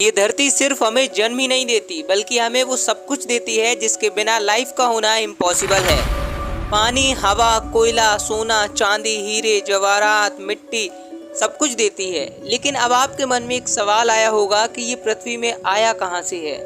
ये धरती सिर्फ हमें जन्म ही नहीं देती बल्कि हमें वो सब कुछ देती है जिसके बिना लाइफ का होना इम्पॉसिबल है। पानी, हवा, कोयला, सोना, चांदी, हीरे, जवाहरात, मिट्टी सब कुछ देती है। लेकिन अब आपके मन में एक सवाल आया होगा कि ये पृथ्वी में आया कहाँ से है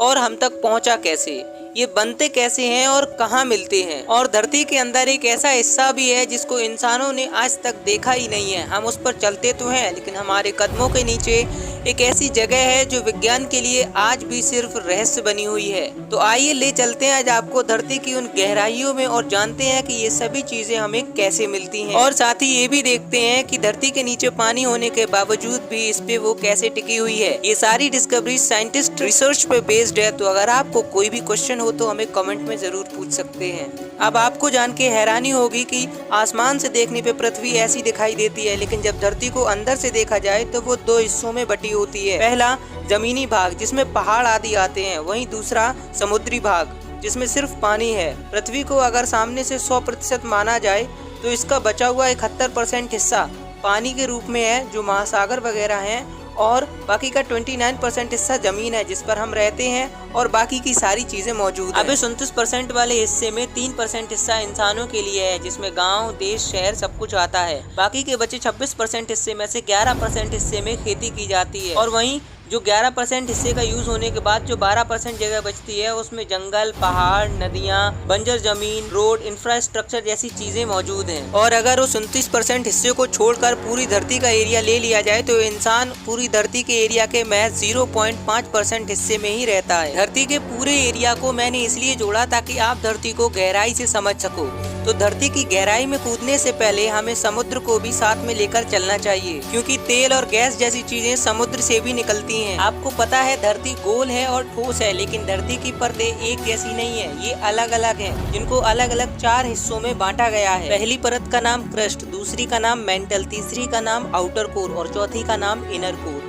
और हम तक पहुँचा कैसे, ये बनते कैसे हैं और कहाँ मिलते हैं। और धरती के अंदर एक ऐसा हिस्सा भी है जिसको इंसानों ने आज तक देखा ही नहीं है। हम उस पर चलते तो हैं लेकिन हमारे कदमों के नीचे एक ऐसी जगह है जो विज्ञान के लिए आज भी सिर्फ रहस्य बनी हुई है। तो आइए ले चलते हैं आज आपको धरती की उन गहराइयों में और जानते हैं कि ये सभी चीजें हमें कैसे मिलती हैं। और साथ ही ये भी देखते हैं कि धरती के नीचे पानी होने के बावजूद भी इस पे वो कैसे टिकी हुई है। ये सारी डिस्कवरी साइंटिस्ट रिसर्च पे बेस्ड है। तो अगर आपको कोई भी क्वेश्चन हो तो हमें कमेंट में जरूर पूछ सकते हैं। अब आपको जान के हैरानी होगी कि आसमान से देखने पे पृथ्वी ऐसी दिखाई देती है, लेकिन जब धरती को अंदर से देखा जाए तो वो दो हिस्सों में बटी होती है। पहला जमीनी भाग जिसमें पहाड़ आदि आते हैं, वहीं दूसरा समुद्री भाग जिसमें सिर्फ पानी है। पृथ्वी को अगर सामने से 100% माना जाए तो इसका बचा हुआ 71% हिस्सा पानी के रूप में है जो महासागर वगैरह हैं, और बाकी का 29% हिस्सा जमीन है जिस पर हम रहते हैं और बाकी की सारी चीजें मौजूद हैं। अब इस 29% वाले हिस्से में 3% हिस्सा इंसानों के लिए है जिसमें गांव, देश, शहर सब कुछ आता है। बाकी के बचे 26% हिस्से में से 11% हिस्से में खेती की जाती है, और वहीं जो 11% हिस्से का यूज होने के बाद जो 12% जगह बचती है उसमें जंगल, पहाड़, नदियाँ, बंजर जमीन, रोड, इंफ्रास्ट्रक्चर जैसी चीजें मौजूद हैं। और अगर उस 29% हिस्से को छोड़कर पूरी धरती का एरिया ले लिया जाए तो इंसान पूरी धरती के एरिया के महज 0.5% हिस्से में ही रहता है। धरती के पूरे एरिया को मैंने इसलिए जोड़ा ताकि आप धरती को गहराई से समझ सको। तो धरती की गहराई में कूदने से पहले हमें समुद्र को भी साथ में लेकर चलना चाहिए, क्योंकि तेल और गैस जैसी चीजें समुद्र से भी निकलती हैं। आपको पता है धरती गोल है और ठोस है, लेकिन धरती की परतें एक जैसी नहीं है, ये अलग अलग हैं, जिनको अलग अलग 4 हिस्सों में बांटा गया है। पहली परत का नाम क्रस्ट, दूसरी का नाम मेंटल, तीसरी का नाम आउटर कोर और चौथी का नाम इनर कोर।